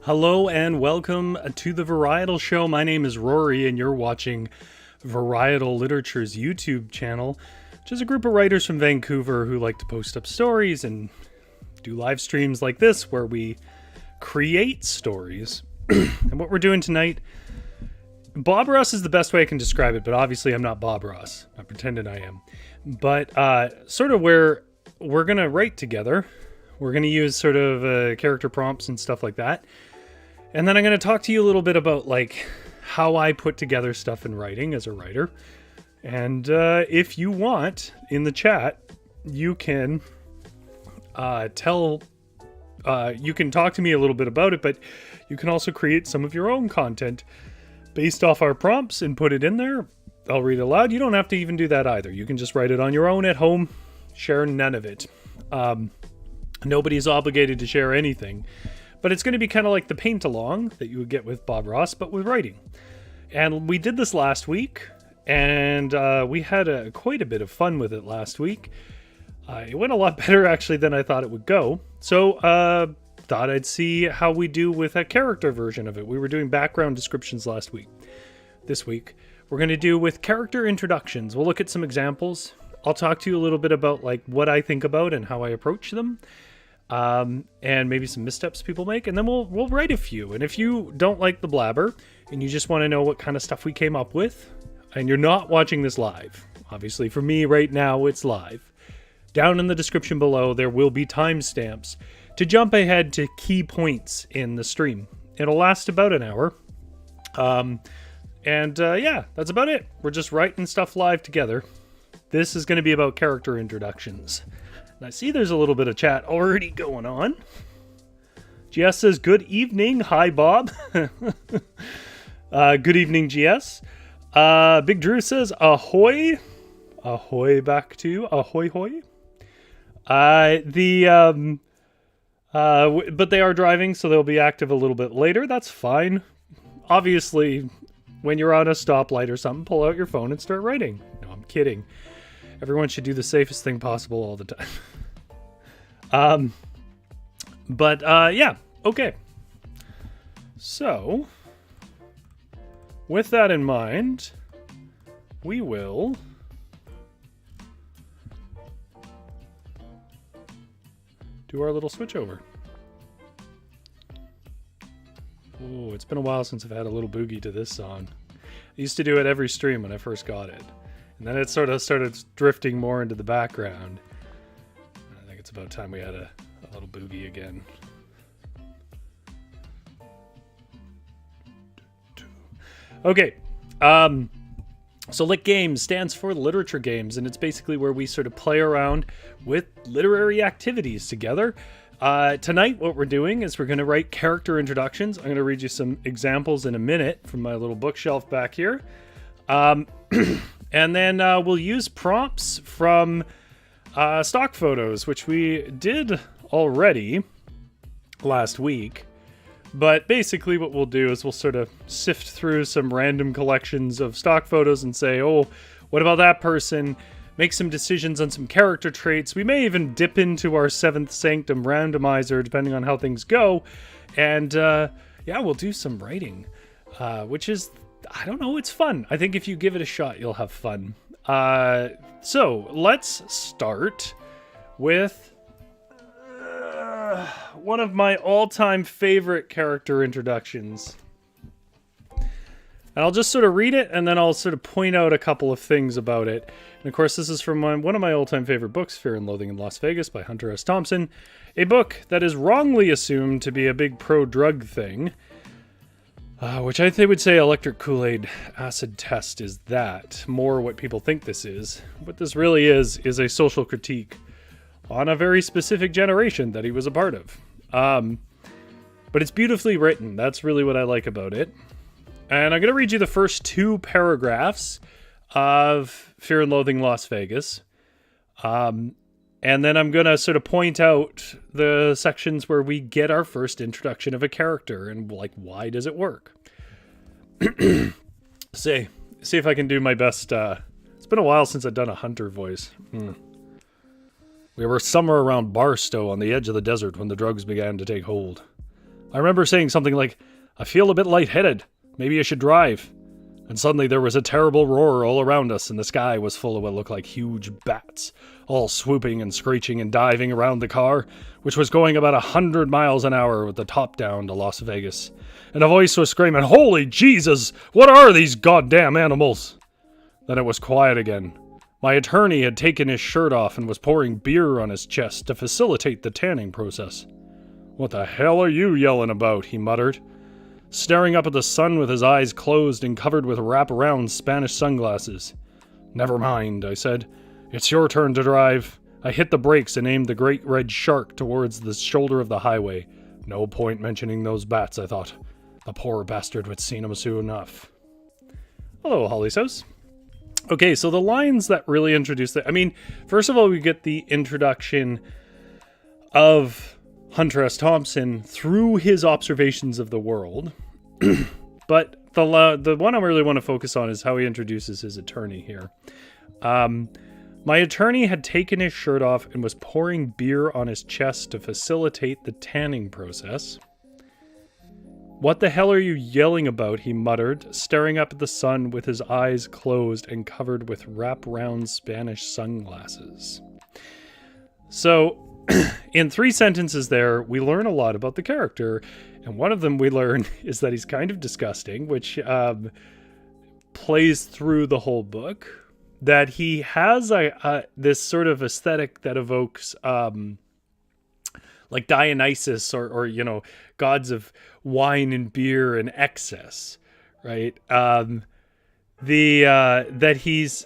Hello and welcome to the Varietal Show. My name is Rory and you're watching Varietal Literature's YouTube channel, which is a group of writers from Vancouver who like to post up stories and do live streams like this where we create stories. And what we're doing tonight, Bob Ross is the best way I can describe it, but obviously I'm not Bob Ross. I'm pretending I am. But sort of where we're going to write together. We're going to use sort of character prompts and stuff like that. And then I'm going to talk to you a little bit about like how I put together stuff in writing as a writer. And if you want, in the chat, you can you can talk to me a little bit about it, but you can also create some of your own content based off our prompts and put it in there. I'll read it aloud. You don't have to even do that either. You can just write it on your own at home, share none of it. Nobody's obligated to share anything. But it's going to be kind of like the paint along that you would get with Bob Ross, but with writing. And we did this last week, and we had quite a bit of fun with it last week. It went a lot better, actually, than I thought it would go. So, thought I'd see how we do with a character version of it. We were doing background descriptions last week. This week, we're going to do with character introductions. We'll look at some examples. I'll talk to you a little bit about like what I think about and how I approach them. And maybe some missteps people make, and then we'll write a few. And if you don't like the blabber and you just want to know what kind of stuff we came up with, and you're not watching this live, obviously for me right now it's live, down in the description below there will be timestamps to jump ahead to key points in the stream. It'll last about an hour. Yeah, that's about it. We're just writing stuff live together. This is going to be about character introductions. I see there's a little bit of chat already going on. GS says, good evening. Hi, Bob. Good evening, GS. Big Drew says, ahoy. Ahoy back to ahoy hoy. But they are driving, so they'll be active a little bit later. That's fine. Obviously, when you're on a stoplight or something, pull out your phone and start writing. No, I'm kidding. Everyone should do the safest thing possible all the time. Yeah, okay. So, with that in mind, we will do our little switchover. Oh, it's been a while since I've had a little boogie to this song. I used to do it every stream when I first got it. And then it sort of started drifting more into the background. I think it's about time we had a little boogie again. Okay. So litgames stands for literature games, and it's basically where we sort of play around with literary activities together. Tonight what we're doing is we're going to write character introductions. I'm going to read you some examples in a minute from my little bookshelf back here. And then we'll use prompts from stock photos, which we did already last week. But basically what we'll do is we'll sort of sift through some random collections of stock photos and say, oh, what about that person? Make some decisions on some character traits. We may even dip into our Seventh Sanctum randomizer, depending on how things go. And yeah, we'll do some writing, which is... I don't know, it's fun. I think if you give it a shot, you'll have fun. So, let's start with one of my all-time favorite character introductions. And I'll just sort of read it, and then I'll sort of point out a couple of things about it. And of course, this is from one of my all-time favorite books, Fear and Loathing in Las Vegas by Hunter S. Thompson. A book that is wrongly assumed to be a big pro-drug thing. Which I would say Electric Kool-Aid Acid Test is that. More what people think this is. What this really is a social critique on a very specific generation that he was a part of. But it's beautifully written. That's really what I like about it. And I'm going to read you the first two paragraphs of Fear and Loathing Las Vegas. And then I'm going to sort of point out the sections where we get our first introduction of a character and like, why does it work? See if I can do my best. It's been a while since I've done a hunter voice. We were somewhere around Barstow on the edge of the desert when the drugs began to take hold. I remember saying something like, "I feel a bit lightheaded. Maybe I should drive." And suddenly there was a terrible roar all around us, and the sky was full of what looked like huge bats, all swooping and screeching and diving around the car, which was going about 100 miles an hour with the top down to Las Vegas. And a voice was screaming, "Holy Jesus! What are these goddamn animals?" Then it was quiet again. My attorney had taken his shirt off and was pouring beer on his chest to facilitate the tanning process. "What the hell are you yelling about?" he muttered, staring up at the sun with his eyes closed and covered with wraparound Spanish sunglasses. "Never mind," I said. "It's your turn to drive." I hit the brakes and aimed the great red shark towards the shoulder of the highway. No point mentioning those bats, I thought. The poor bastard would see them soon enough. Hello, Holly's House. Okay, so the lines that really introduce first of all, we get the introduction of Hunter S. Thompson through his observations of the world. But the one I really want to focus on is how he introduces his attorney here. My attorney had taken his shirt off and was pouring beer on his chest to facilitate the tanning process. "What the hell are you yelling about?" he muttered, staring up at the sun with his eyes closed and covered with wraparound Spanish sunglasses. So, in 3 sentences there, we learn a lot about the character, and one of them we learn is that he's kind of disgusting, which plays through the whole book. That he has this sort of aesthetic that evokes like Dionysus or gods of wine and beer and excess, right? That he's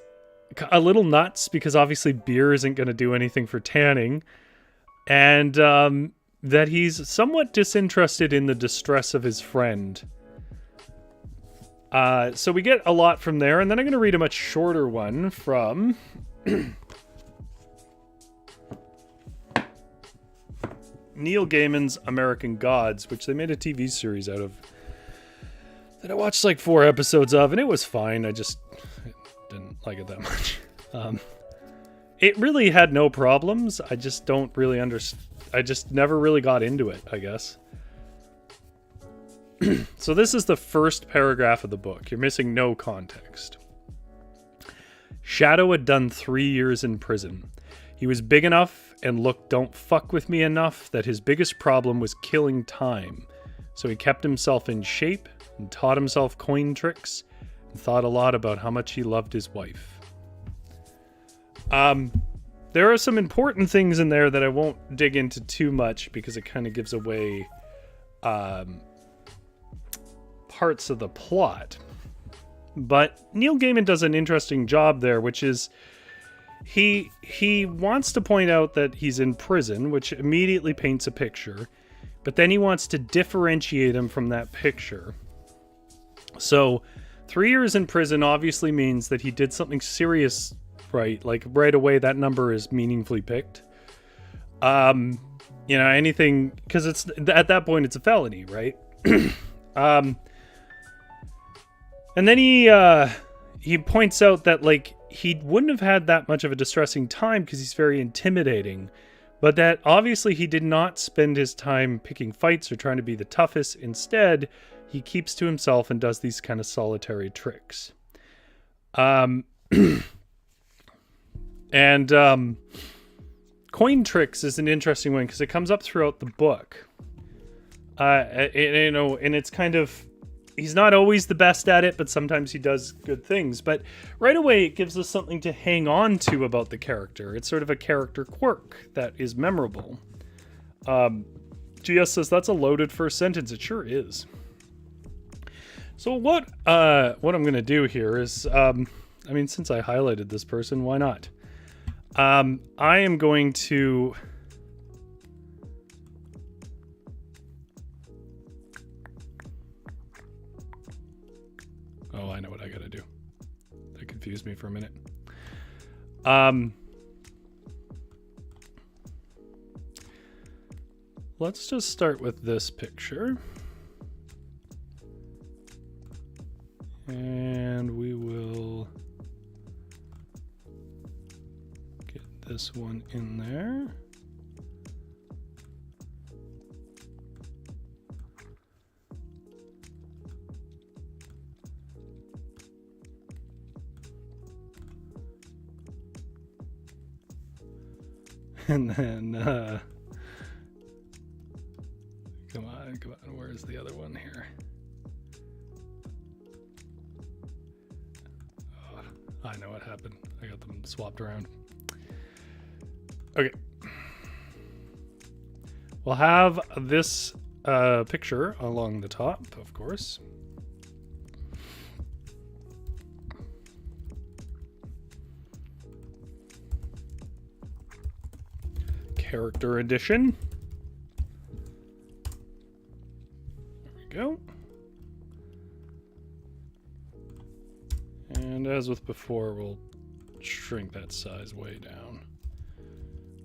a little nuts because obviously beer isn't going to do anything for tanning, and that he's somewhat disinterested in the distress of his friend. So we get a lot from there, and then I'm going to read a much shorter one from Neil Gaiman's American Gods, which they made a TV series out of that I watched like 4 episodes of, and it was fine. I just didn't like it that much. It really had no problems. I just don't really I just never really got into it, I guess. So this is the first paragraph of the book. You're missing no context. Shadow had done 3 years in prison. He was big enough and looked don't fuck with me enough that his biggest problem was killing time. So he kept himself in shape and taught himself coin tricks and thought a lot about how much he loved his wife. There are some important things in there that I won't dig into too much because it kind of gives away parts of the plot. But Neil Gaiman does an interesting job there, which is he wants to point out that he's in prison, which immediately paints a picture, but then he wants to differentiate him from that picture. So 3 years in prison obviously means that he did something serious, right? Like right away that number is meaningfully picked. Anything, because it's at that point it's a felony, right? And then he points out that like he wouldn't have had that much of a distressing time because he's very intimidating, but that obviously he did not spend his time picking fights or trying to be the toughest. Instead, he keeps to himself and does these kind of solitary tricks. And coin tricks is an interesting one because it comes up throughout the book. And it's kind of, he's not always the best at it, but sometimes he does good things. But right away, it gives us something to hang on to about the character. It's sort of a character quirk that is memorable. GS says, that's a loaded first sentence. It sure is. So what I'm going to do here is, since I highlighted this person, why not? I am going to... Oh, I know what I gotta do. That confused me for a minute. Let's just start with this picture. And we will get this one in there. And then, come on, where's the other one here? Oh, I know what happened. I got them swapped around. Okay. We'll have this picture along the top, of course. Character edition. There we go. And as with before, we'll shrink that size way down.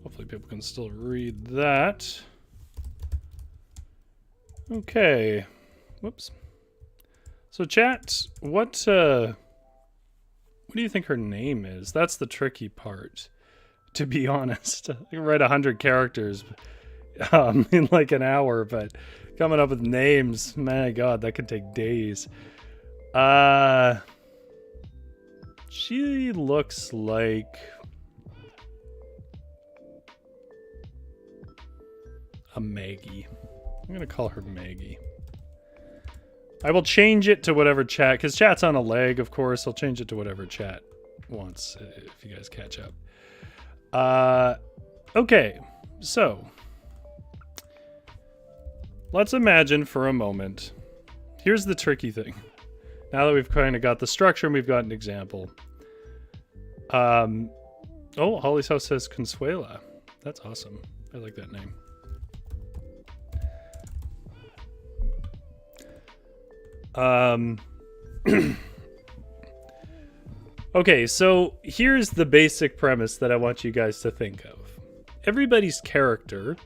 Hopefully people can still read that. Okay. Whoops. So chat, what do you think her name is? That's the tricky part. To be honest, I can write 100 characters in like an hour, but coming up with names, my God, that could take days. She looks like a Maggie. I'm going to call her Maggie. I will change it to whatever chat, because chat's on a leg, of course. I'll change it to whatever chat wants, if you guys catch up. Okay, so let's imagine for a moment. Here's the tricky thing. Now that we've kind of got the structure and we've got an example. Oh, Holly's House says Consuela. That's awesome. I like that name. Okay, so here's the basic premise that I want you guys to think of. Everybody's character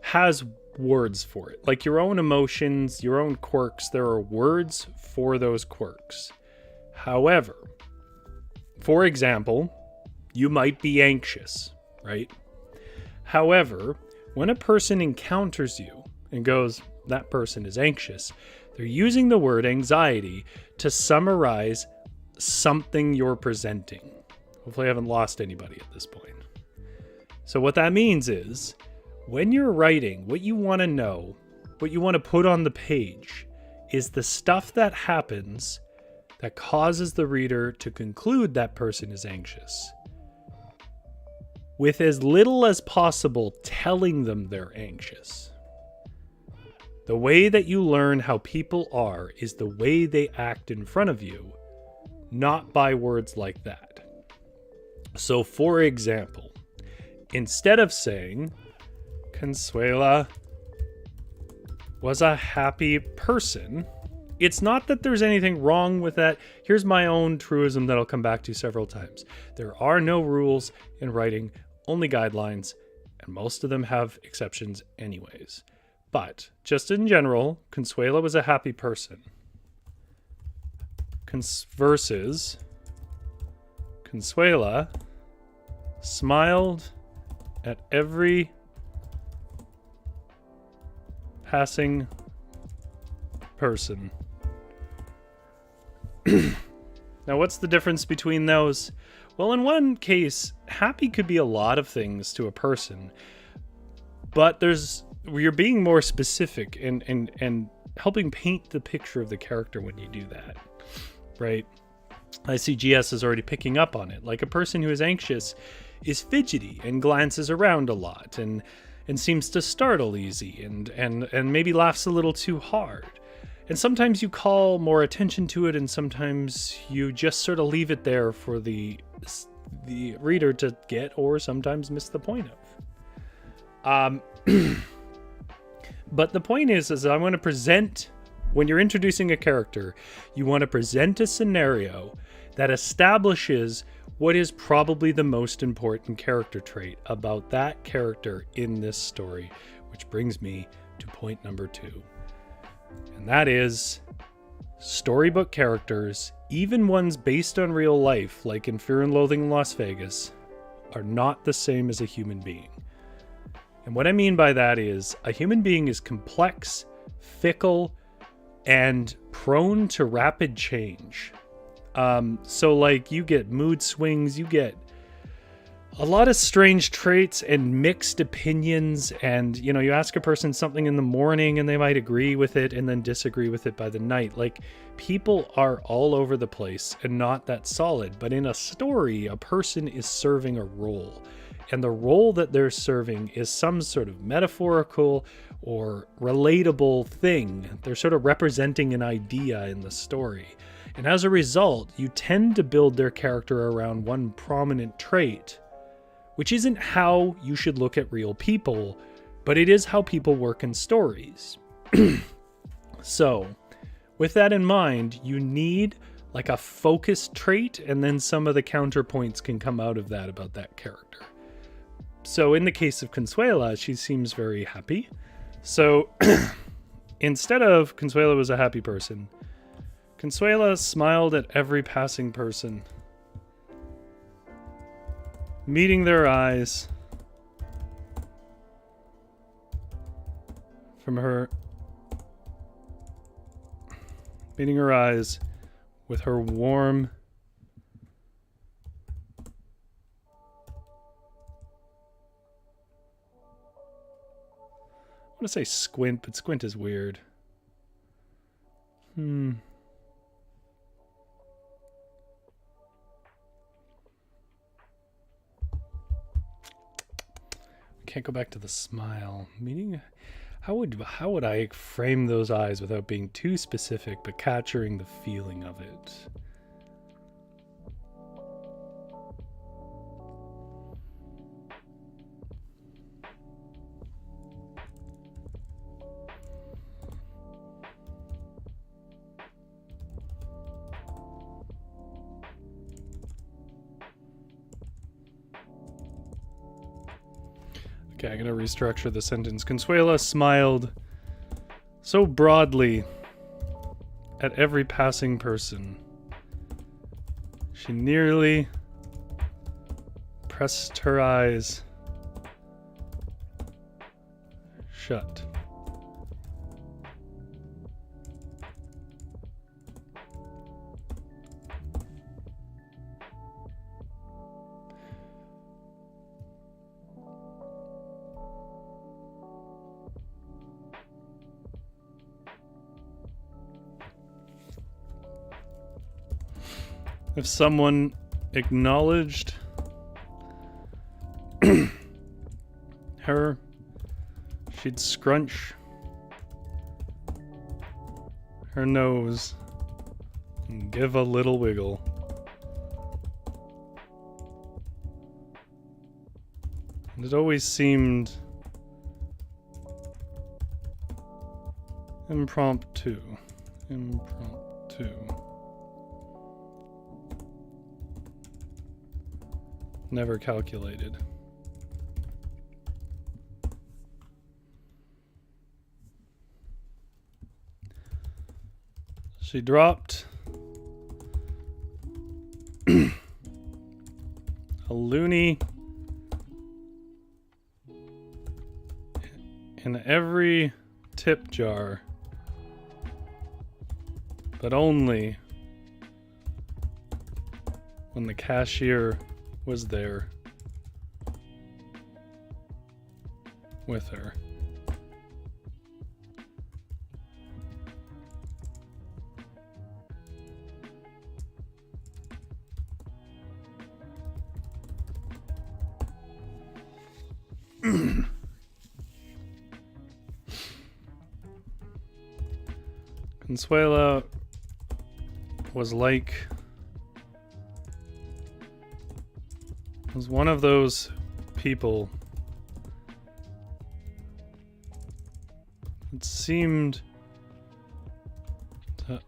has words for it. Like your own emotions, your own quirks, there are words for those quirks. However, for example, you might be anxious, right? However, when a person encounters you and goes, that person is anxious, they're using the word anxiety to summarize something you're presenting. Hopefully I haven't lost anybody at this point. So what that means is, when you're writing, what you want to know, what you want to put on the page, is the stuff that happens that causes the reader to conclude that person is anxious, with as little as possible telling them they're anxious. The way that you learn how people are is the way they act in front of you, not by words like that. So, for example, instead of saying, Consuela was a happy person, it's not that there's anything wrong with that. Here's my own truism that I'll come back to several times. There are no rules in writing, only guidelines, and most of them have exceptions anyways. But, just in general, Consuela was a happy person. Versus Consuela smiled at every passing person. Now, what's the difference between those? Well, in one case, happy could be a lot of things to a person, but you're being more specific and helping paint the picture of the character when you do that. Right? I see GS is already picking up on it. Like a person who is anxious is fidgety and glances around a lot and seems to startle easy and maybe laughs a little too hard. And sometimes you call more attention to it and sometimes you just sort of leave it there for the reader to get or sometimes miss the point of. But the point is I want to present. When you're introducing a character, you want to present a scenario that establishes what is probably the most important character trait about that character in this story, which brings me to point number 2. And that is, storybook characters, even ones based on real life, like in Fear and Loathing in Las Vegas, are not the same as a human being. And what I mean by that is, a human being is complex, fickle, and prone to rapid change. So like you get mood swings, you get a lot of strange traits and mixed opinions. And, you know, you ask a person something in the morning and they might agree with it and then disagree with it by the night. Like, people are all over the place and not that solid. But in a story, a person is serving a role. And the role that they're serving is some sort of metaphorical or relatable thing. They're sort of representing an idea in the story. And as a result, you tend to build their character around one prominent trait, which isn't how you should look at real people, but it is how people work in stories. So, with that in mind, you need like a focused trait, and then some of the counterpoints can come out of that about that character. So in the case of Consuela, she seems very happy. So instead of Consuela was a happy person, Consuela smiled at every passing person, meeting their eyes from her, meeting her eyes with her warm, I want to say squint, but squint is weird. Can't go back to the smile. Meaning, how would I frame those eyes without being too specific, but capturing the feeling of it? Okay, I'm gonna restructure the sentence. Consuela smiled so broadly at every passing person. She nearly pressed her eyes shut. If someone acknowledged her, she'd scrunch her nose and give a little wiggle. And it always seemed impromptu. Never calculated. She dropped a loonie in every tip jar, but only when the cashier was there with her. Consuela was one of those people. It seemed to,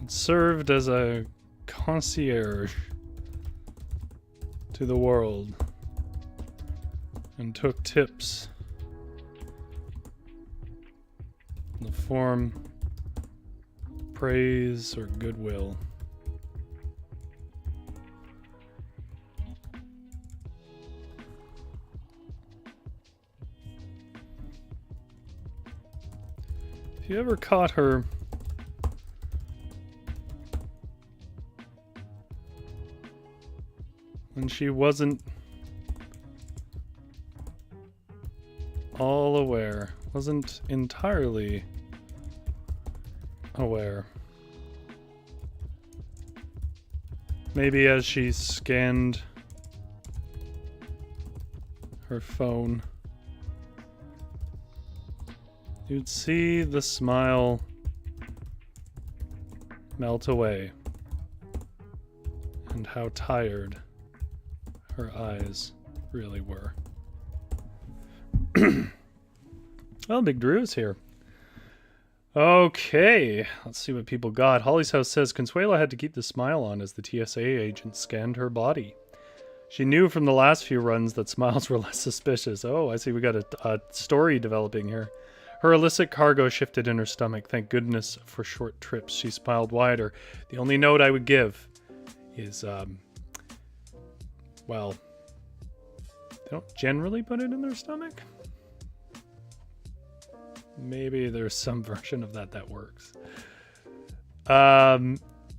it served as a concierge to the world and took tips in the form of praise or goodwill. If you ever caught her when she wasn't all aware, wasn't entirely aware. Maybe as she scanned her phone, you'd see the smile melt away, and how tired her eyes really were. Well, Big Drew's here. Okay, let's see what people got. Holly's House says Consuela had to keep the smile on as the TSA agent scanned her body. She knew from the last few runs that smiles were less suspicious. Oh, I see we got a story developing here. Her illicit cargo shifted in her stomach. Thank goodness for short trips. She smiled wider. The only note I would give is, well, they don't generally put it in their stomach. Maybe there's some version of that works.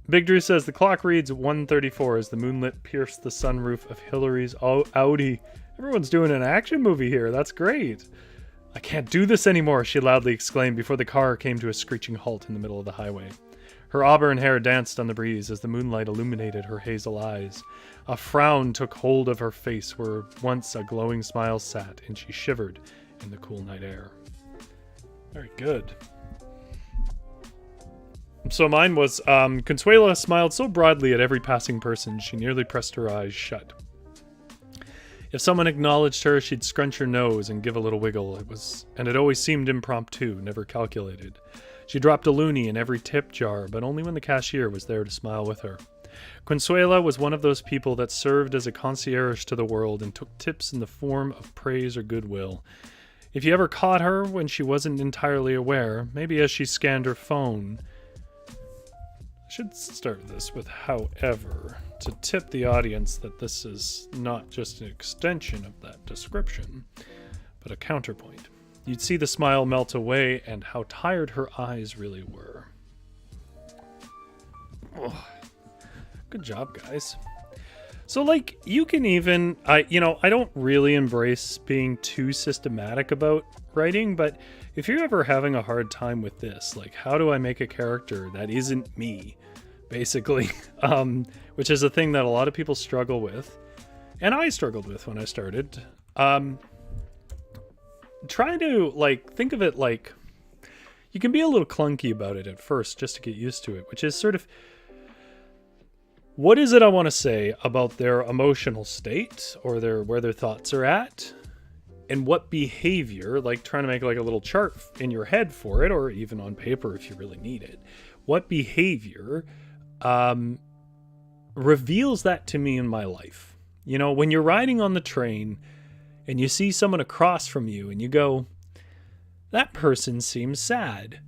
Big Drew says the clock reads 1:34 as the moonlit pierced the sunroof of Hillary's Audi. Everyone's doing an action movie here. That's great. I can't do this anymore, she loudly exclaimed before the car came to a screeching halt in the middle of the highway. Her auburn hair danced on the breeze as the moonlight illuminated her hazel eyes. A frown took hold of her face where once a glowing smile sat, and she shivered in the cool night air. Very good. So mine was, Consuela smiled so broadly at every passing person, she nearly pressed her eyes shut. If someone acknowledged her, she'd scrunch her nose and give a little wiggle. It always seemed impromptu, never calculated. She dropped a loonie in every tip jar, but only when the cashier was there to smile with her. Consuela was one of those people that served as a concierge to the world and took tips in the form of praise or goodwill. If you ever caught her when she wasn't entirely aware, maybe as she scanned her phone... I should start this with however, to tip the audience that this is not just an extension of that description, but a counterpoint. You'd see the smile melt away and how tired her eyes really were. Oh, good job, guys. So, like, you can even... I don't really embrace being too systematic about writing, but if you're ever having a hard time with this, like, how do I make a character that isn't me, basically, which is a thing that a lot of people struggle with, and I struggled with when I started, try to, like, think of it like, you can be a little clunky about it at first just to get used to it, which is sort of, what is it I want to say about their emotional state or where their thoughts are at, and what behavior, like trying to make like a little chart in your head for it, or even on paper if you really need it, what behavior reveals that to me in my life. You know, when you're riding on the train and you see someone across from you and you go, that person seems sad.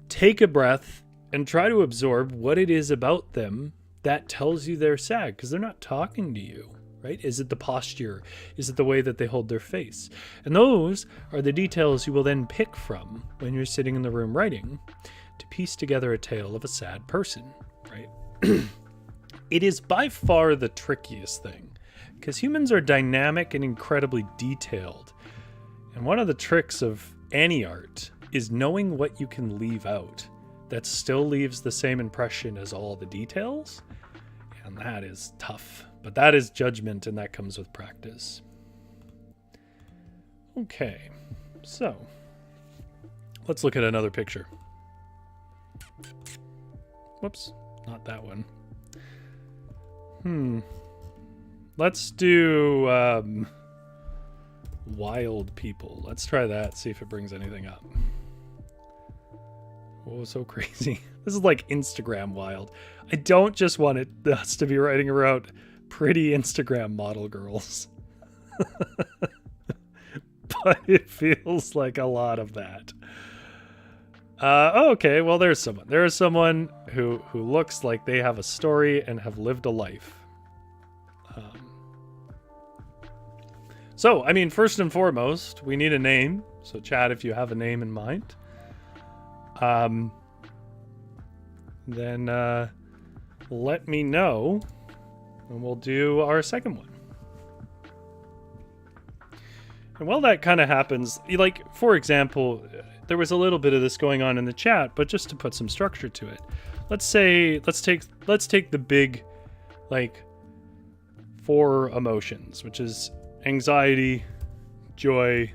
Take a breath and try to absorb what it is about them that tells you they're sad, because they're not talking to you, right? Is it the posture? Is it the way that they hold their face? And those are the details you will then pick from when you're sitting in the room writing to piece together a tale of a sad person, right? It is by far the trickiest thing, because humans are dynamic and incredibly detailed. And one of the tricks of any art is knowing what you can leave out that still leaves the same impression as all the details. And that is tough, but that is judgment, and that comes with practice. Okay, so let's look at another picture. Whoops, not that one. Let's do wild people. Let's try that, see if it brings anything up. Oh, so crazy. This is like Instagram wild. I don't just want us to be writing about pretty Instagram model girls. But it feels like a lot of that. Okay, well, there's someone. There is someone who looks like they have a story and have lived a life. So, I mean, first and foremost, we need a name. So, chat, if you have a name in mind. Then let me know. and we'll do our second one. And while that kind of happens, like, for example, there was a little bit of this going on in the chat, but just to put some structure to it, let's take the big, like, 4 emotions, which is anxiety, joy,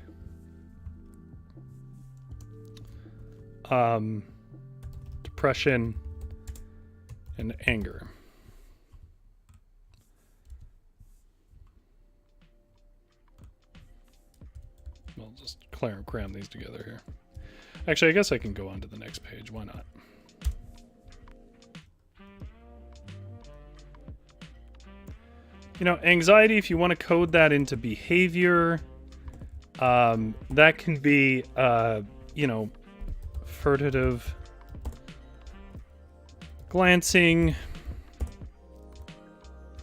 depression, and anger. I'll just cram these together here. Actually, I guess I can go on to the next page. Why not? You know, anxiety, if you want to code that into behavior, that can be, you know, furtive glancing.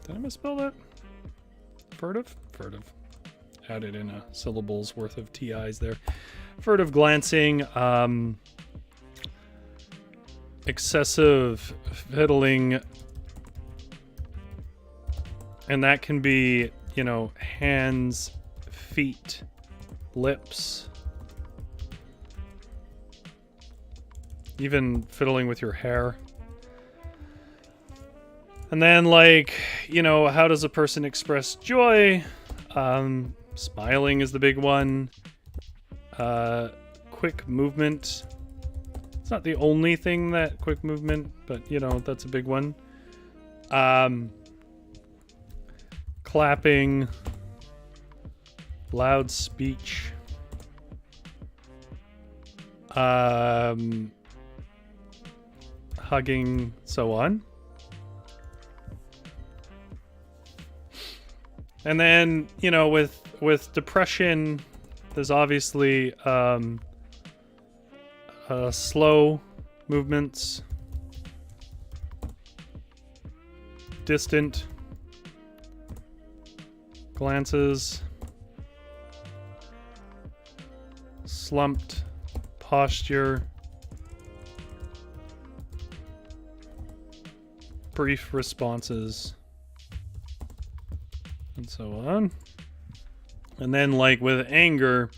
Did I misspell that? Furtive? Furtive. Added in a syllable's worth of TIs there. Furtive glancing, excessive fiddling, and that can be, you know, hands, feet, lips, even fiddling with your hair. And then, like, you know, how does a person express joy? Smiling is the big one. Quick movement. It's not the only thing that quick movement, but, you know, that's a big one. Clapping. Loud speech. Hugging, so on. And then, you know, with depression, there's obviously slow movements, distant glances, slumped posture, brief responses, and so on. And then, like, with anger,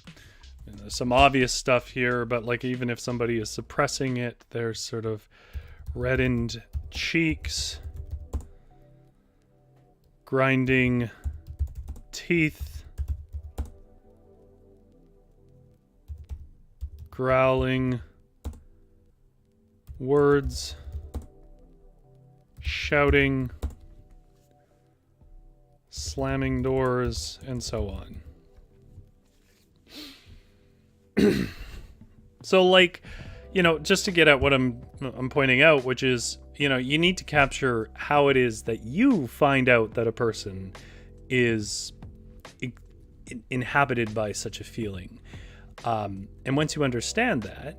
there's some obvious stuff here, but, like, even if somebody is suppressing it, there's sort of reddened cheeks, grinding teeth, growling words, shouting, slamming doors, and so on. So, like, you know, just to get at what I'm pointing out, which is, you know, you need to capture how it is that you find out that a person is inhabited by such a feeling. And once you understand that,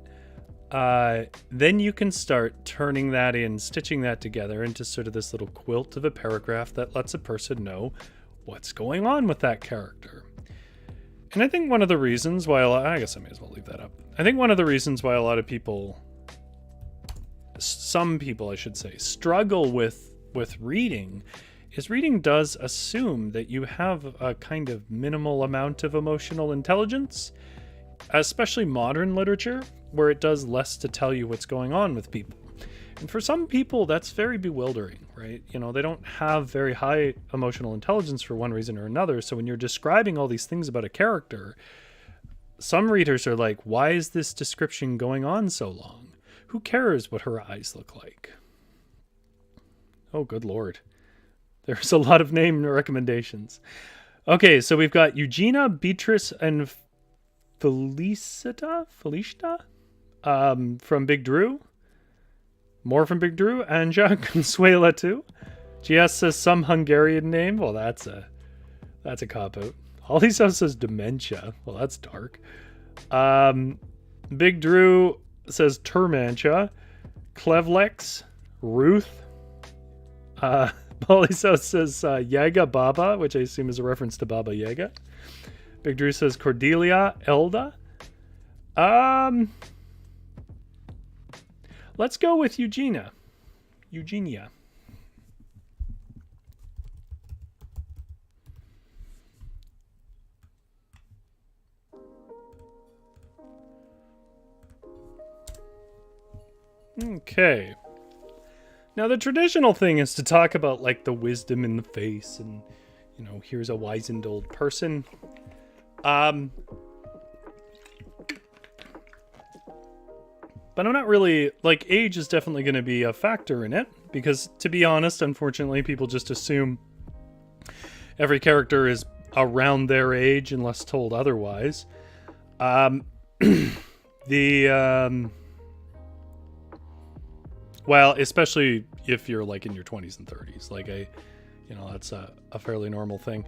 then you can start turning that in, stitching that together into sort of this little quilt of a paragraph that lets a person know what's going on with that character. And I think one of the reasons why I guess I may as well leave that up. I think one of the reasons why a lot of people, some people I should say, struggle with reading is reading does assume that you have a kind of minimal amount of emotional intelligence, especially modern literature, where it does less to tell you what's going on with people. And for some people, that's very bewildering, right? You know, they don't have very high emotional intelligence for one reason or another. So when you're describing all these things about a character, some readers are like, why is this description going on so long? Who cares what her eyes look like? Oh, good Lord. There's a lot of name recommendations. Okay, so we've got Eugenia, Beatrice, and Felicita from Big Drew. More from Big Drew. Anja, Consuela too. GS says some Hungarian name. Well, that's a cop-out. Hollyso says dementia. Well, that's dark. Big Drew says Termancha. Clevlex. Ruth. Hollyso says Yaga Baba, which I assume is a reference to Baba Yaga. Big Drew says Cordelia Elda. Let's go with Eugenia. Okay. Now, the traditional thing is to talk about, like, the wisdom in the face and, you know, here's a wizened old person. But I'm not really, like, age is definitely going to be a factor in it, because, to be honest, unfortunately, people just assume every character is around their age unless told otherwise. Well, especially if you're, like, in your 20s and 30s. Like, you know, that's a fairly normal thing.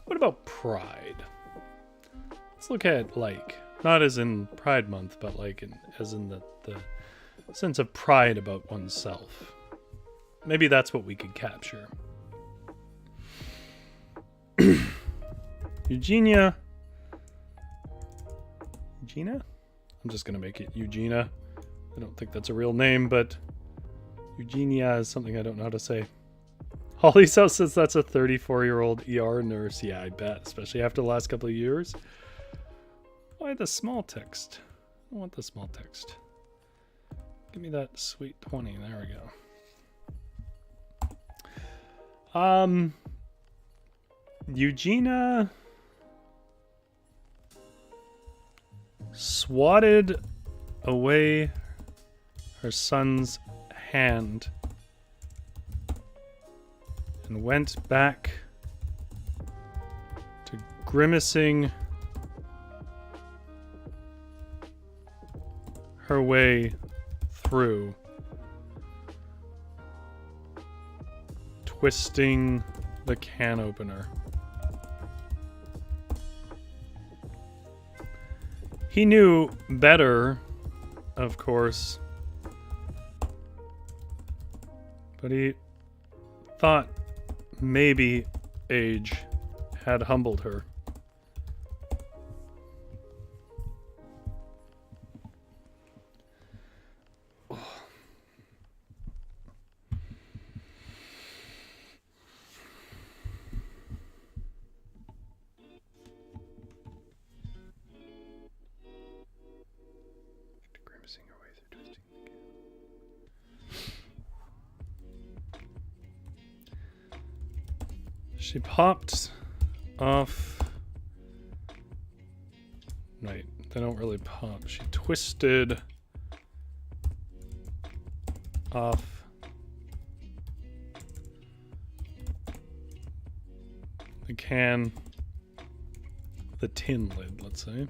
What about pride? Let's look at, like, not as in Pride Month, but like as in the sense of pride about oneself. Maybe that's what we could capture. Eugenia? I'm just gonna make it Eugenia. I don't think that's a real name, but Eugenia is something I don't know how to say. Holly's House says that's a 34-year-old ER nurse. Yeah, I bet, especially after the last couple of years. Why the small text? I want the small text. Give me that sweet 20. There we go. Eugenia swatted away her son's hand and went back to grimacing her way through, twisting the can opener. He knew better, of course, but he thought maybe age had humbled her. She popped off. Right, they don't really pop. She twisted off the can, the tin lid, let's say.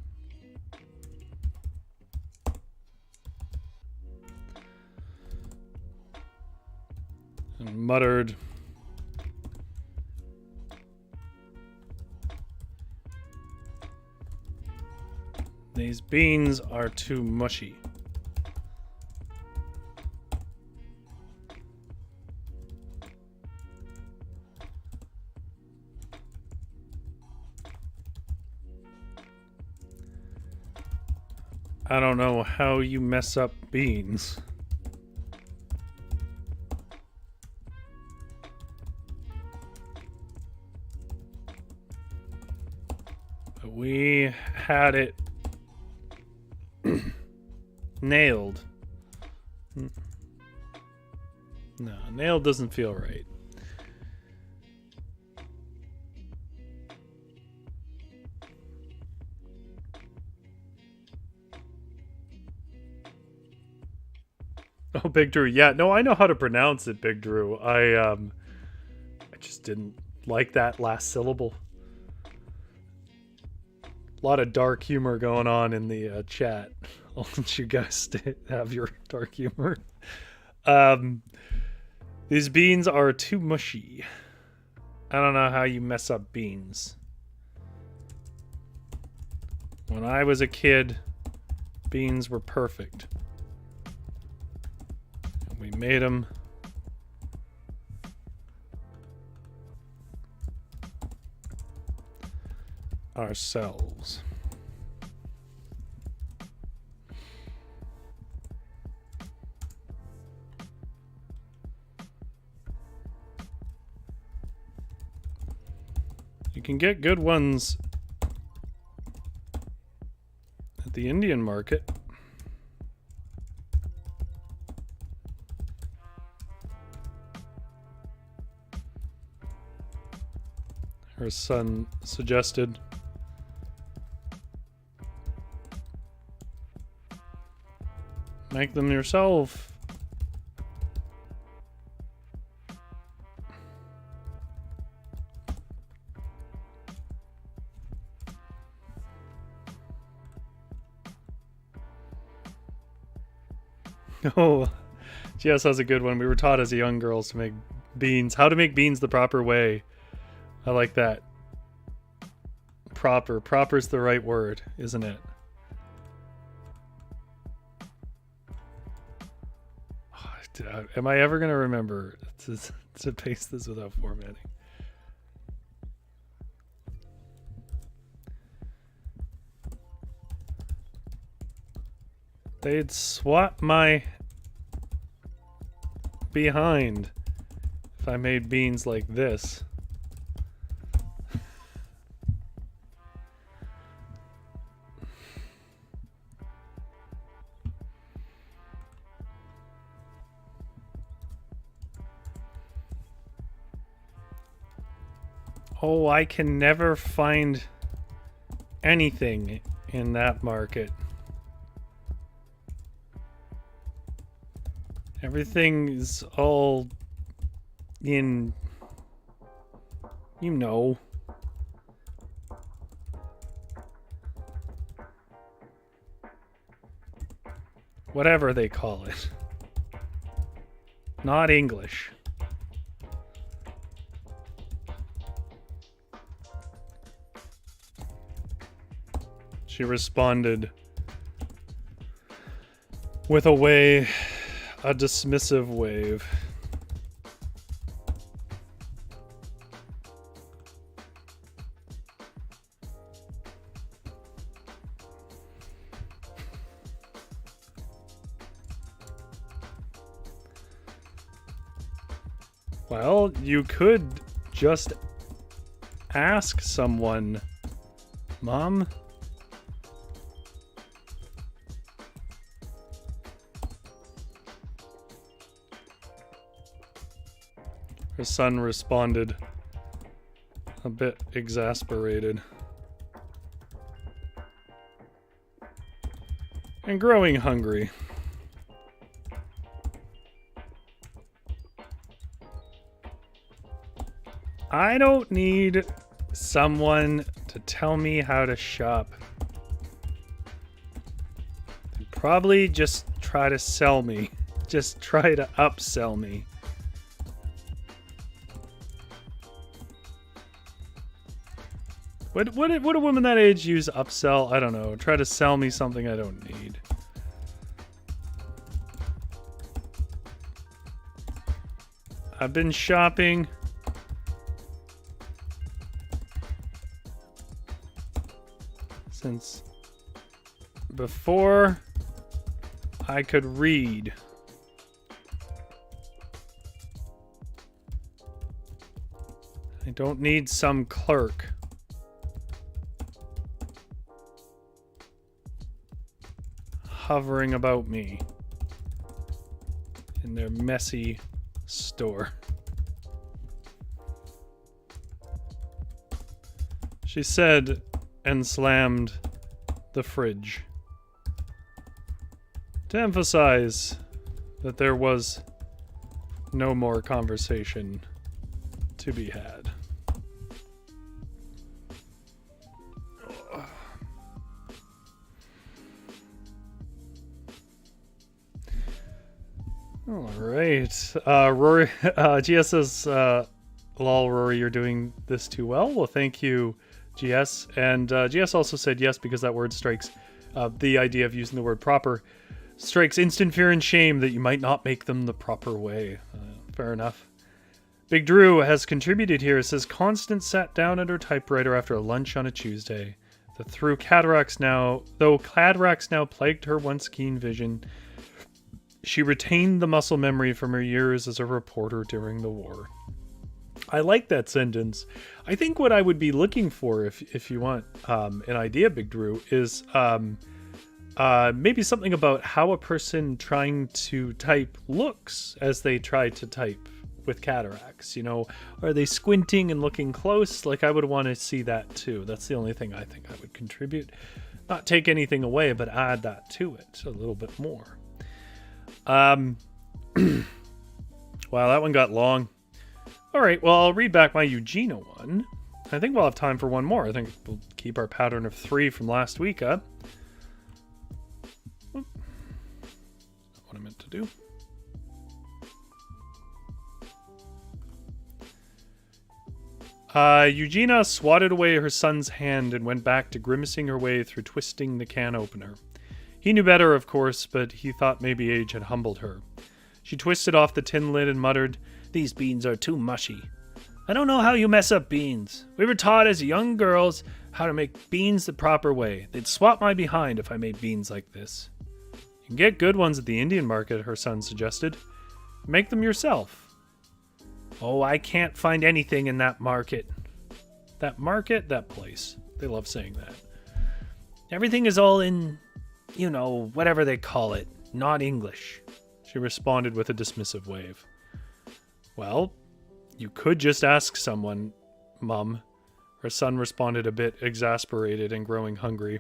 And muttered, "These beans are too mushy." I don't know how you mess up beans. But we had it nailed. No, nailed doesn't feel right. Oh, Big Drew. Yeah, no, I know how to pronounce it, Big Drew. I just didn't like that last syllable. A lot of dark humor going on in the chat. I'll let you guys have your dark humor. These beans are too mushy. I don't know how you mess up beans. When I was a kid, beans were perfect. We made them ourselves. You can get good ones at the Indian market. Her son suggested. Make them yourself. Oh, GS has a good one. We were taught as young girls to make beans. How to make beans the proper way. I like that. Proper. Proper's the right word, isn't it? Am I ever going to remember to paste this without formatting? They'd swat my behind if I made beans like this. Oh, I can never find anything in that market. Everything's all in, you know. Whatever they call it. Not English. She responded with a dismissive wave. Well, you could just ask someone, Mom? Her son responded, a bit exasperated. And growing hungry. I don't need someone to tell me how to shop. They'd probably just try to sell me. Just try to upsell me. Would a woman that age use upsell? I don't know. Try to sell me something I don't need. I've been shopping. Since before I could read. I don't need some clerk hovering about me in their messy store. She said and slammed the fridge to emphasize that there was no more conversation to be had. All right. Rory, GS says, lol, Rory, you're doing this too well. Well, thank you, GS. And GS also said yes, because that word strikes, the idea of using the word proper strikes instant fear and shame that you might not make them the proper way. Fair enough. Big Drew has contributed here. It says, Constance sat down at her typewriter after a lunch on a Tuesday. Though cataracts now plagued her once keen vision, she retained the muscle memory from her years as a reporter during the war. I like that sentence. I think what I would be looking for, if you want an idea, Big Drew, is maybe something about how a person trying to type looks as they try to type with cataracts. You know, are they squinting and looking close? Like, I would want to see that too. That's the only thing I think I would contribute. Not take anything away, but add that to it a little bit more. Wow, that one got long. All right, well, I'll read back my Eugenia one. I think we'll have time for one more. I think we'll keep our pattern of 3 from last week up. Not what I meant to do. Eugenia swatted away her son's hand and went back to grimacing her way through twisting the can opener. He knew better, of course, but he thought maybe age had humbled her. She twisted off the tin lid and muttered, "These beans are too mushy. I don't know how you mess up beans. We were taught as young girls how to make beans the proper way. They'd swap my behind if I made beans like this." "You can get good ones at the Indian market," her son suggested. "Make them yourself." "Oh, I can't find anything in that market." That market? That place. They love saying that. "Everything is all in, you know, whatever they call it, not English," she responded with a dismissive wave. "Well, you could just ask someone, Mum," her son responded, a bit exasperated and growing hungry.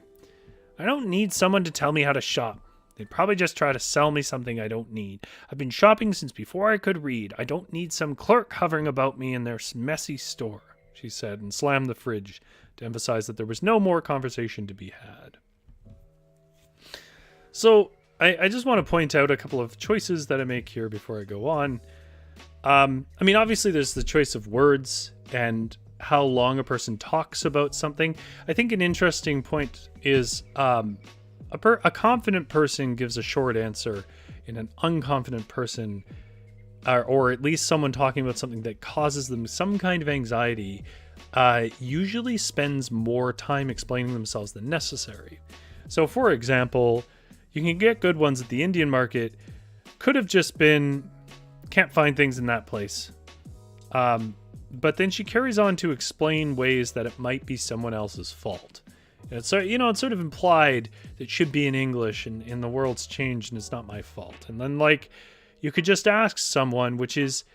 "I don't need someone to tell me how to shop. They'd probably just try to sell me something I don't need. I've been shopping since before I could read. I don't need some clerk hovering about me in their messy store," she said, and slammed the fridge to emphasize that there was no more conversation to be had. So, I just want to point out a couple of choices that I make here before I go on. I mean, obviously there's the choice of words and how long a person talks about something. I think an interesting point is a confident person gives a short answer, and an unconfident person, or at least someone talking about something that causes them some kind of anxiety, usually spends more time explaining themselves than necessary. So, for example, you can get good ones at the Indian market. Could have just been, "Can't find things in that place." But then she carries on to explain ways that it might be someone else's fault. And it's, it's sort of implied that it should be in English, and the world's changed and it's not my fault. And then, like, you could just ask someone, which is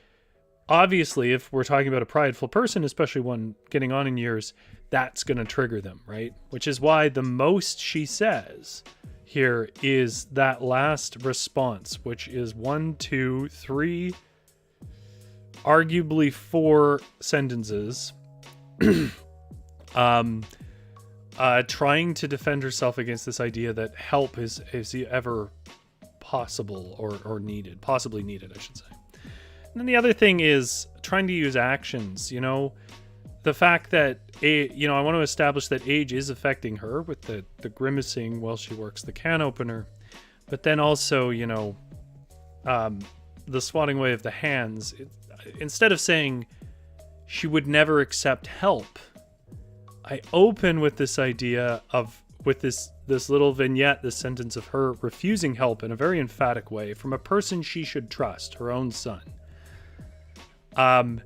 obviously, if we're talking about a prideful person, especially one getting on in years, that's going to trigger them, right? Which is why the most she says here is that last response, which is 1, 2, 3, arguably 4 sentences. Trying to defend herself against this idea that help is ever possible or needed, possibly needed, I should say. And then the other thing is trying to use actions. The fact that I want to establish that age is affecting her with the grimacing while she works the can opener, but then also the swatting away of the hands. Instead of saying she would never accept help, I open with this idea with this little vignette, this sentence of her refusing help in a very emphatic way from a person she should trust, her own son. And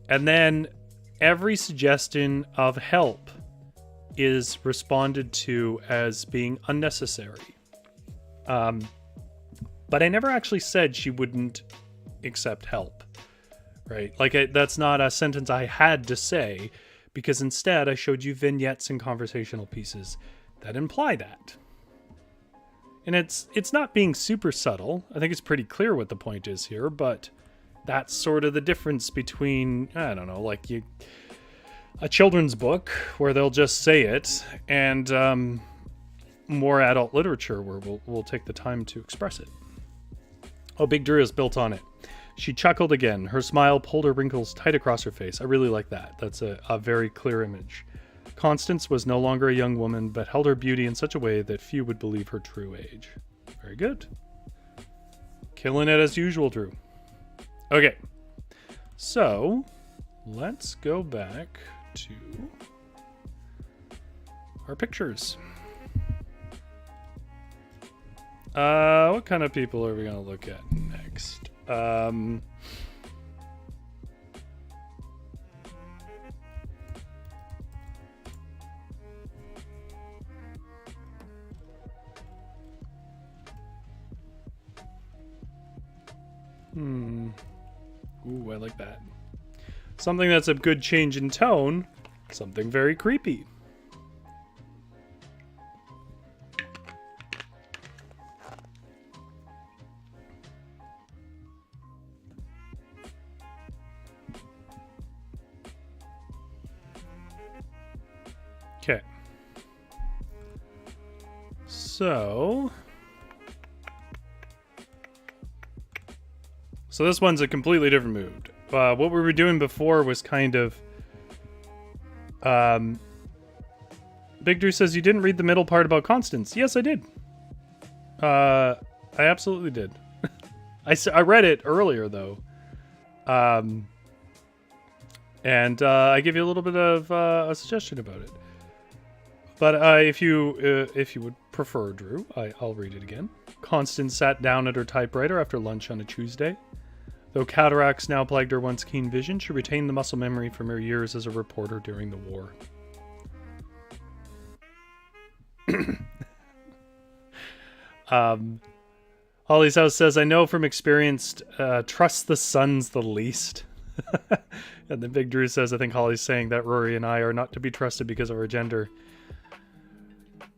then every suggestion of help is responded to as being unnecessary. But I never actually said she wouldn't accept help, right? Like, that's not a sentence I had to say, because instead I showed you vignettes and conversational pieces that imply that. And it's not being super subtle. I think it's pretty clear what the point is here, but that's sort of the difference between, I don't know, like a children's book where they'll just say it, and more adult literature where we'll take the time to express it. Oh, Big Drew is built on it. She chuckled again. Her smile pulled her wrinkles tight across her face. I really like that. That's a very clear image. Constance was no longer a young woman, but held her beauty in such a way that few would believe her true age. Very good. Killing it as usual, Drew. Okay. So, let's go back to our pictures. What kind of people are we going to look at next? Ooh, I like that. Something that's a good change in tone. Something very creepy. Okay. So this one's a completely different mood. What we were doing before was kind of... Big Drew says, you didn't read the middle part about Constance. Yes, I did. I absolutely did. I read it earlier, though. And I give you a little bit of a suggestion about it. But if you would prefer, Drew, I'll read it again. Constance sat down at her typewriter after lunch on a Tuesday. Though cataracts now plagued her once keen vision, she retained the muscle memory from her years as a reporter during the war. Holly's House says, I know from experience, trust the sons the least. And then Big Drew says, I think Holly's saying that Rory and I are not to be trusted because of our gender.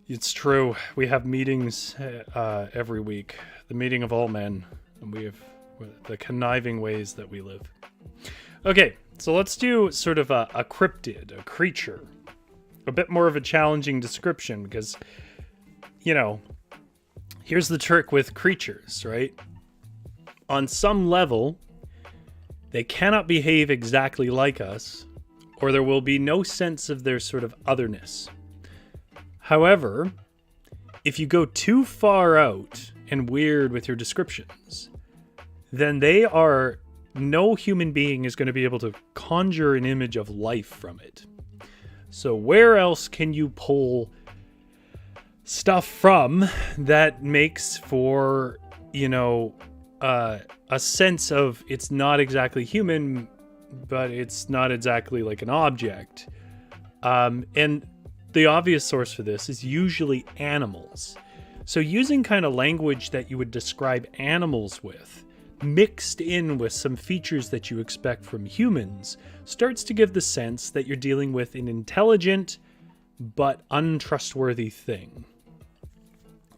It's true. We have meetings every week. The meeting of all men. And we have the conniving ways that we live. Okay, so let's do sort of a cryptid, a creature. A bit more of a challenging description because, you know, here's the trick with creatures, right? On some level, they cannot behave exactly like us, or there will be no sense of their sort of otherness. However, if you go too far out and weird with your descriptions, then no human being is going to be able to conjure an image of life from it. So where else can you pull stuff from that makes for, you know, a sense of it's not exactly human, but it's not exactly like an object. And the obvious source for this is usually animals. So using kind of language that you would describe animals with, mixed in with some features that you expect from humans, starts to give the sense that you're dealing with an intelligent but untrustworthy thing.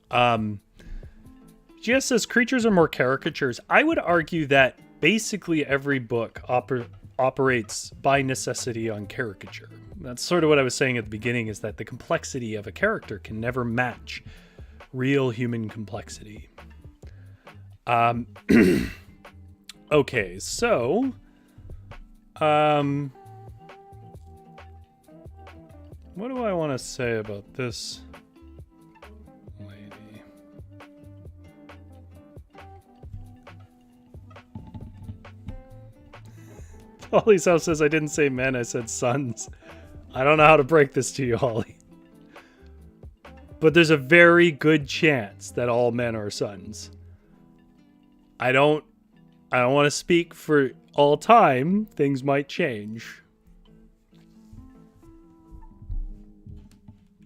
GS says creatures are more caricatures. I would argue that basically every book operates by necessity on caricature. That's sort of what I was saying at the beginning, is that the complexity of a character can never match real human complexity. Okay, so what do I want to say about this lady? Holly's House says, I didn't say men, I said sons. I don't know how to break this to you, Holly. But there's a very good chance that all men are sons. I don't want to speak for all time. Things might change.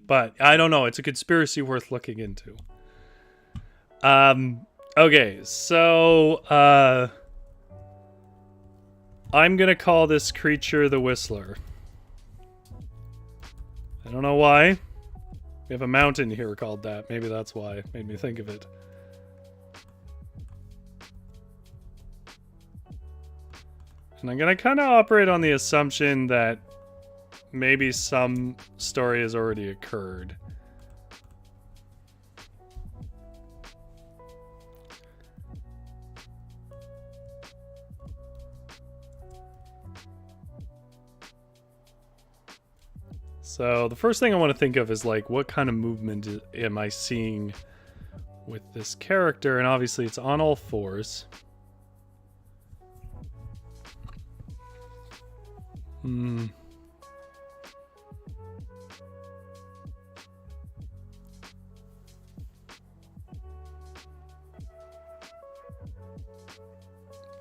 But I don't know. It's a conspiracy worth looking into. Okay, so I'm going to call this creature the Whistler. I don't know why. We have a mountain here called that. Maybe that's why it made me think of it. And I'm going to kind of operate on the assumption that maybe some story has already occurred. So the first thing I want to think of is like, what kind of movement am I seeing with this character? And obviously it's on all fours.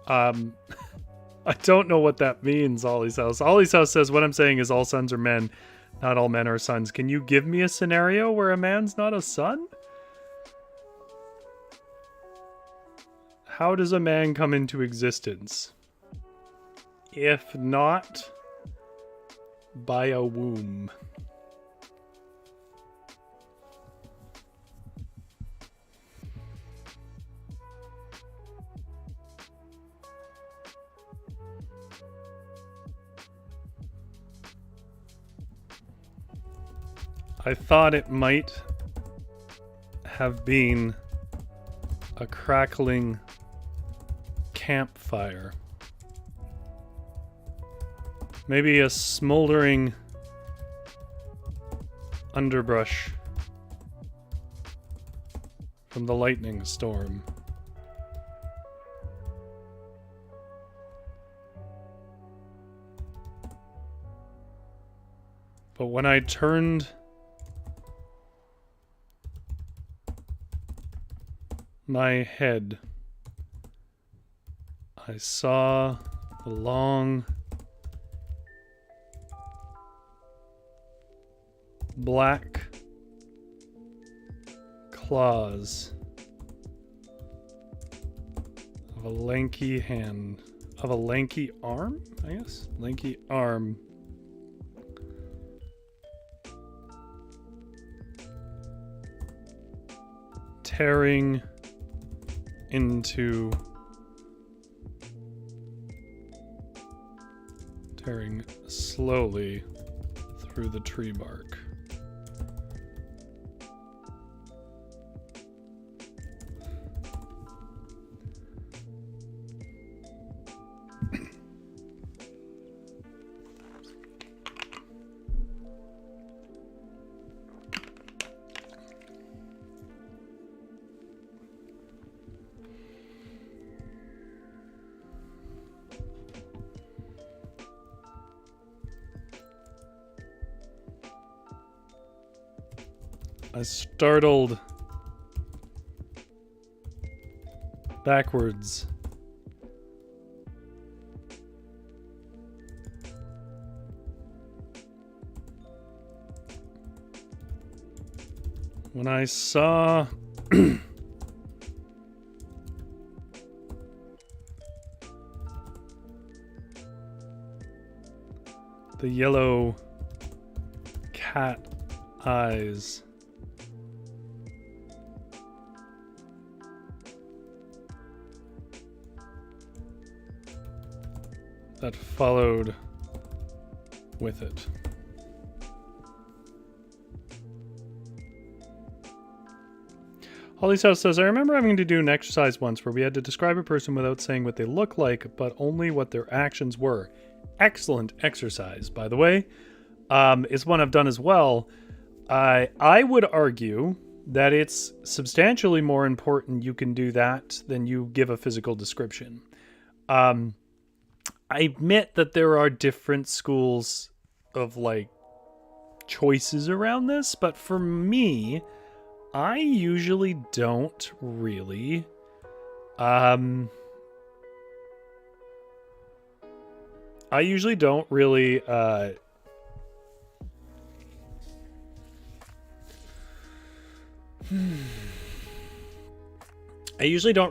I don't know what that means, Ollie's House. Ollie's House says, what I'm saying is all sons are men, not all men are sons. Can you give me a scenario where a man's not a son? How does a man come into existence? If not by a womb. I thought it might have been a crackling campfire. Maybe a smoldering underbrush from the lightning storm. But when I turned my head, I saw the long black claws of a lanky hand, of a lanky arm, I guess? Lanky arm. Tearing slowly through the tree bark. I startled backwards. When I saw the yellow cat eyes that followed with it. Holly's House says, I remember having to do an exercise once where we had to describe a person without saying what they look like, but only what their actions were. Excellent exercise, by the way. It's one I've done as well. I would argue that it's substantially more important you can do that than you give a physical description. I admit that there are different schools of like choices around this, but for me, I usually don't really I usually don't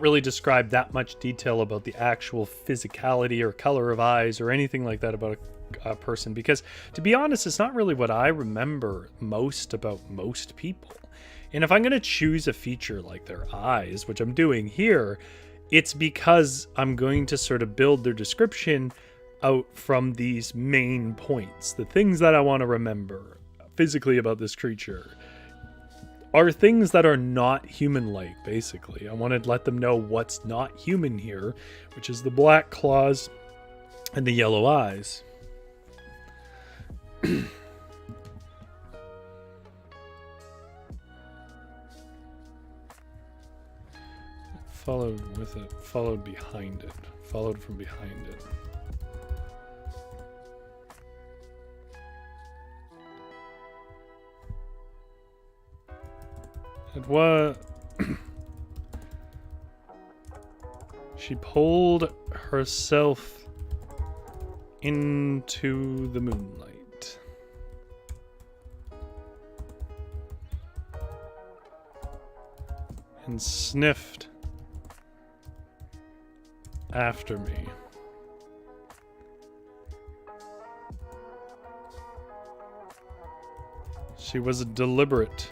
really describe that much detail about the actual physicality or color of eyes or anything like that about a person, because to be honest, it's not really what I remember most about most people. And if I'm going to choose a feature like their eyes, which I'm doing here, it's because I'm going to sort of build their description out from these main points. The things that I want to remember physically about this creature are things that are not human-like, basically. I want to let them know what's not human here, which is the black claws and the yellow eyes. Followed with it, followed behind it, followed from behind it. It was... She pulled herself into the moonlight. And sniffed after me. She was deliberate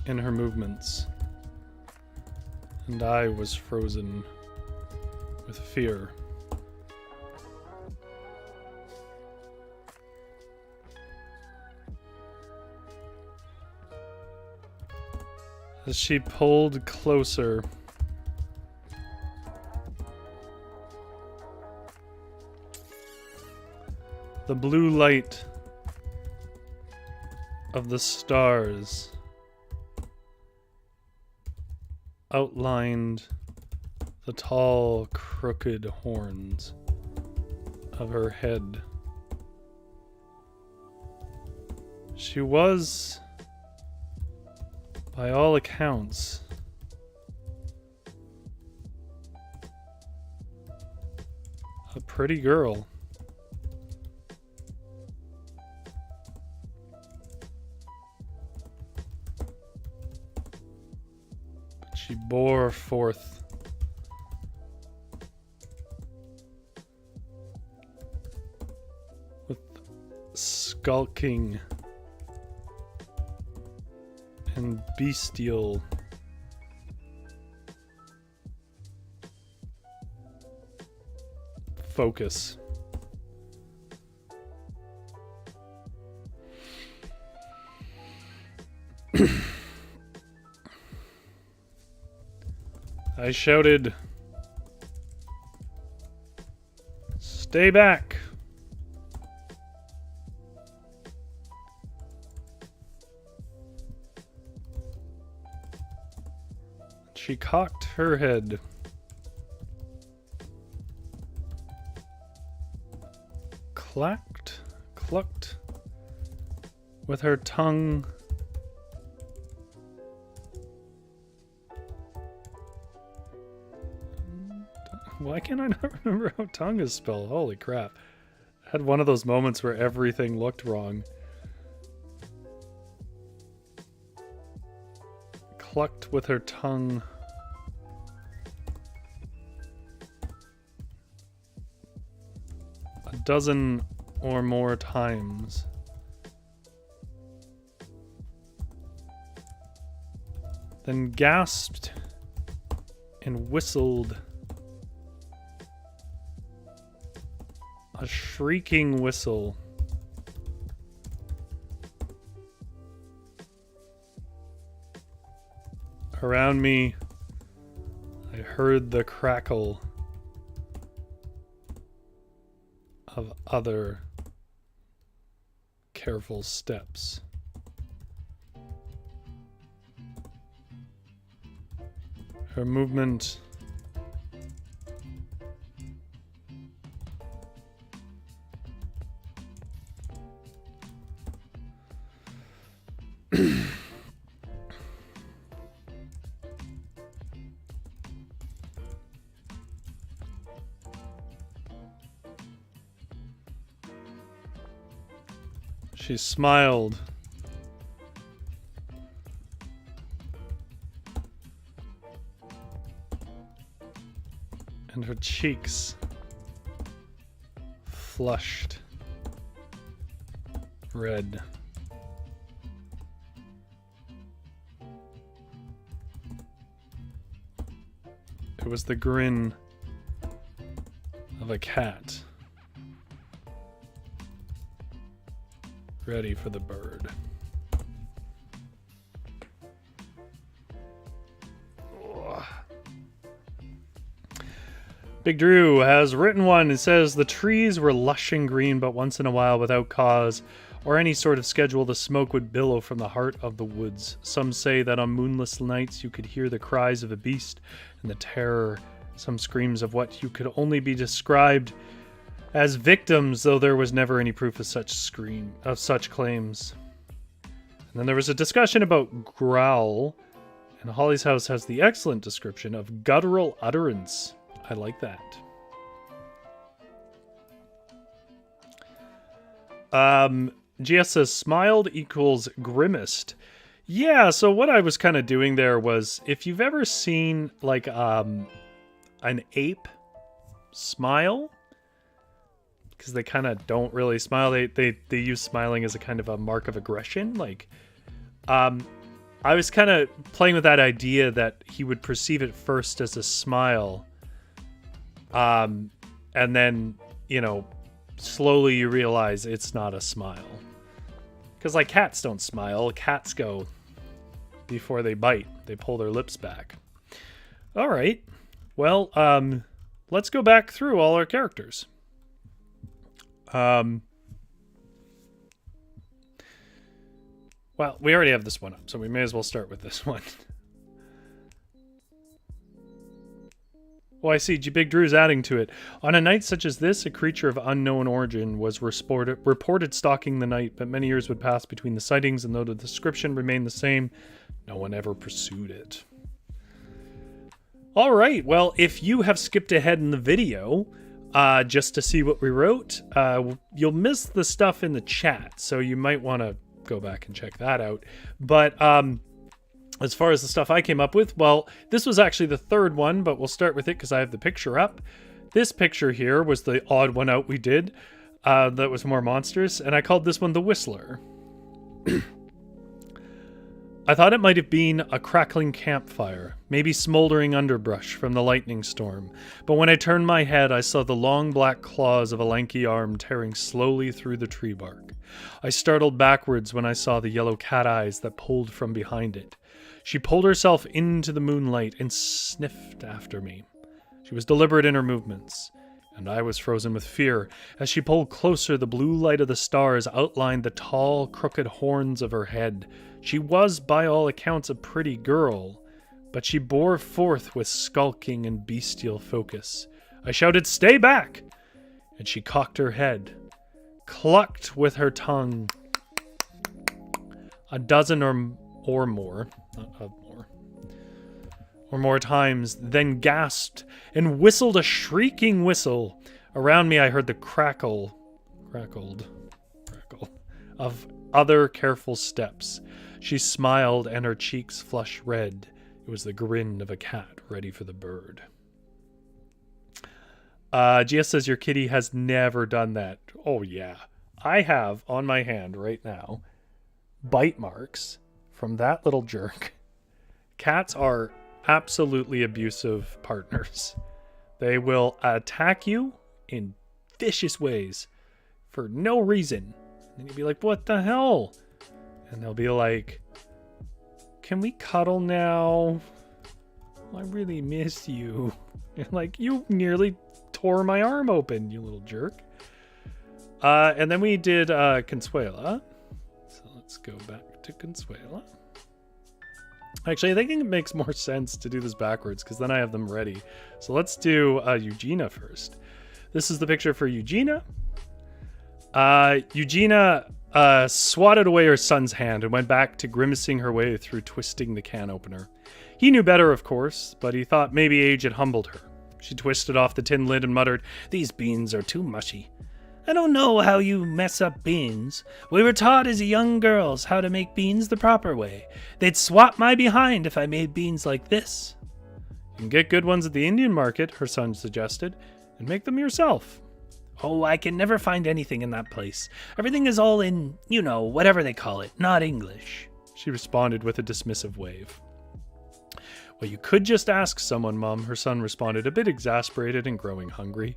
in her movements, and I was frozen with fear. As she pulled closer, the blue light of the stars outlined the tall, crooked horns of her head. She was, by all accounts, a pretty girl. But she bore forth with skulking and bestial focus. I shouted, "Stay back!" She cocked her head. Clucked with her tongue. Why can I not remember how tongue is spelled? Holy crap. I had one of those moments where everything looked wrong. Clucked with her tongue. A dozen or more times. Then gasped and whistled. A shrieking whistle. Around me, I heard the crackle of other careful steps. Her movement she smiled. And her cheeks flushed red. It was the grin of a cat ready for the bird. Big Drew has written one. It says, the trees were lush and green, but once in a while, without cause or any sort of schedule, the smoke would billow from the heart of the woods. Some say that on moonless nights you could hear the cries of a beast and the terror, some screams of what you could only be described as victims, though there was never any proof of such claims. And then there was a discussion about growl, and Holly's House has the excellent description of guttural utterance. I like that. GS says, smiled equals grimaced. Yeah, so what I was kind of doing there was, if you've ever seen like an ape smile, because they kind of don't really smile, they use smiling as a kind of a mark of aggression. Like, I was kind of playing with that idea that he would perceive it first as a smile, and then, you know, slowly you realize it's not a smile. Because, like, cats don't smile. Cats go before they bite. They pull their lips back. All right. Well, let's go back through all our characters. Well, we already have this one up, so we may as well start with this one. Oh, I see. Big Drew's adding to it. On a night such as this, a creature of unknown origin was reported stalking the night, but many years would pass between the sightings, and though the description remained the same, no one ever pursued it. All right. Well, if you have skipped ahead in the video just to see what we wrote, you'll miss the stuff in the chat, so you might want to go back and check that out. But as far as the stuff I came up with, well, this was actually the third one, but we'll start with it because I have the picture up. This picture here was the odd one out we did that was more monstrous, and I called this one the Whistler. I thought it might have been a crackling campfire, maybe smoldering underbrush from the lightning storm, but when I turned my head, I saw the long black claws of a lanky arm tearing slowly through the tree bark. I startled backwards when I saw the yellow cat eyes that pulled from behind it. She pulled herself into the moonlight and sniffed after me. She was deliberate in her movements, and I was frozen with fear. As she pulled closer, the blue light of the stars outlined the tall, crooked horns of her head. She was, by all accounts, a pretty girl, but she bore forth with skulking and bestial focus. I shouted, "Stay back!" And she cocked her head, clucked with her tongue a dozen or more times, then gasped and whistled a shrieking whistle. Around me I heard the crackled of other careful steps. She smiled and her cheeks flushed red. It was the grin of a cat ready for the bird. GS says your kitty has never done that. Oh yeah, I have on my hand right now bite marks from that little jerk. Cats are absolutely abusive partners. They will attack you in vicious ways for no reason. And you'll be like, what the hell? And they'll be like, can we cuddle now? I really miss you. And like, you nearly tore my arm open, you little jerk. And then we did Consuela. So let's go back to Consuela. Actually, I think it makes more sense to do this backwards because then I have them ready. So let's do Eugenia first. This is the picture for Eugenia. Eugenia swatted away her son's hand and went back to grimacing her way through twisting the can opener. He knew better, of course, but he thought maybe age had humbled her. She twisted off the tin lid and muttered, "These beans are too mushy. I don't know how you mess up beans. We were taught as young girls how to make beans the proper way. They'd swap my behind if I made beans like this." "You can get good ones at the Indian market," her son suggested, "and make them yourself." "Oh, I can never find anything in that place. Everything is all in, you know, whatever they call it, not English," she responded with a dismissive wave. "Well, you could just ask someone, Mom," her son responded, a bit exasperated and growing hungry.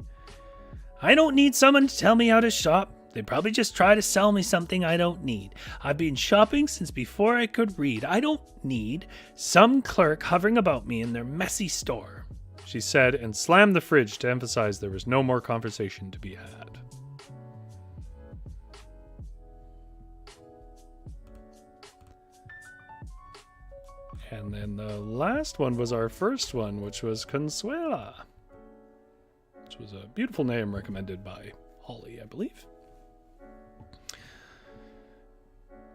"I don't need someone to tell me how to shop. They probably just try to sell me something I don't need. I've been shopping since before I could read. I don't need some clerk hovering about me in their messy store," she said, and slammed the fridge to emphasize there was no more conversation to be had. And then the last one was our first one, which was Consuela, which was a beautiful name recommended by Holly, I believe.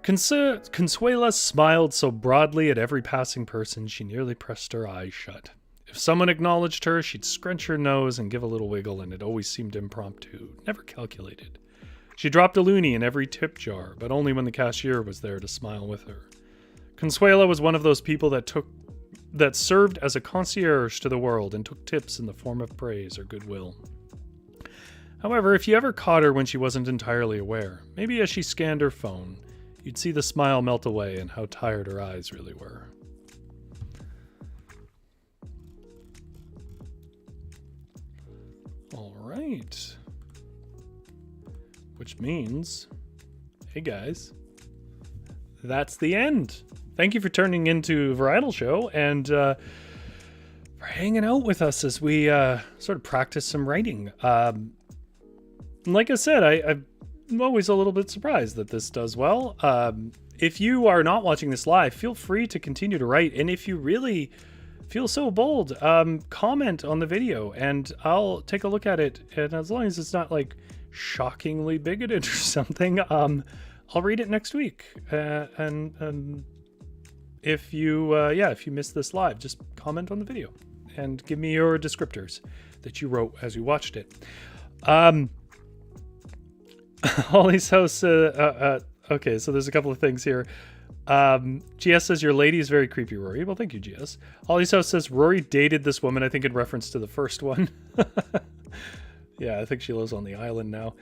Consuela smiled so broadly at every passing person she nearly pressed her eyes shut. If someone acknowledged her, she'd scrunch her nose and give a little wiggle, and it always seemed impromptu, never calculated. She dropped a loonie in every tip jar, but only when the cashier was there to smile with her. Consuela was one of those people that served as a concierge to the world and took tips in the form of praise or goodwill. However, if you ever caught her when she wasn't entirely aware, maybe as she scanned her phone, you'd see the smile melt away and how tired her eyes really were. All right. Which means, hey guys, that's the end. Thank you for turning into Varietal Show and for hanging out with us as we sort of practice some writing. Like I said, I'm always a little bit surprised that this does well. If you are not watching this live, feel free to continue to write. And if you really feel so bold, comment on the video and I'll take a look at it. And as long as it's not like shockingly bigoted or something, I'll read it next week. And if you if you missed this live, just comment on the video and give me your descriptors that you wrote as you watched it. Holly's house. Okay, so there's a couple of things here. GS says your lady is very creepy, Rory. Well, thank you, GS. Holly's house says Rory dated this woman, I think in reference to the first one. Yeah, I think she lives on the island now.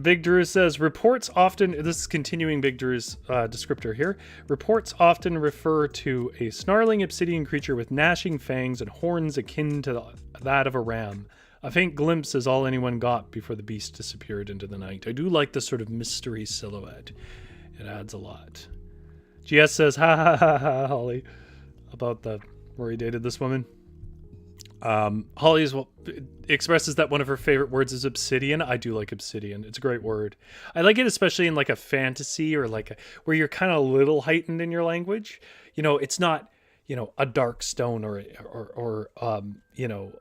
Big Drew says reports often, this is continuing Big Drew's descriptor here. Reports often refer to a snarling obsidian creature with gnashing fangs and horns akin to that of a ram. A faint glimpse is all anyone got before the beast disappeared into the night. I do like this sort of mystery silhouette. It adds a lot. GS says, ha ha ha ha, Holly, about the where he dated this woman. Holly expresses that one of her favorite words is obsidian. I do like obsidian. It's a great word. I like it especially in like a fantasy or like where you're kind of a little heightened in your language. You know, it's not, you know, a dark stone or you know,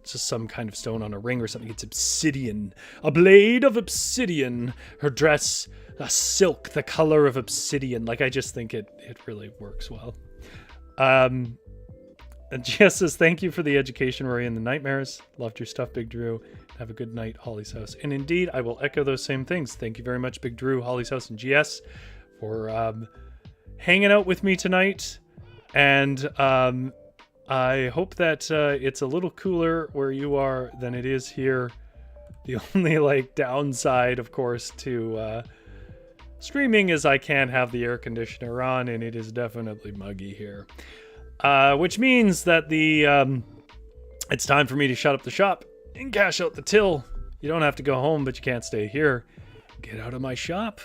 just some kind of stone on a ring or something. It's obsidian, a blade of obsidian, her dress, a silk, the color of obsidian. Like, I just think it really works well. And Jess says, thank you for the education, Rory, and the nightmares. Loved your stuff, Big Drew. Have a good night, Holly's house. And indeed, I will echo those same things. Thank you very much, Big Drew, Holly's house, and GS for hanging out with me tonight. And I hope that it's a little cooler where you are than it is here. The only like downside, of course, to streaming is I can't have the air conditioner on, and it is definitely muggy here. Which means that it's time for me to shut up the shop and cash out the till. You don't have to go home, but you can't stay here. Get out of my shop.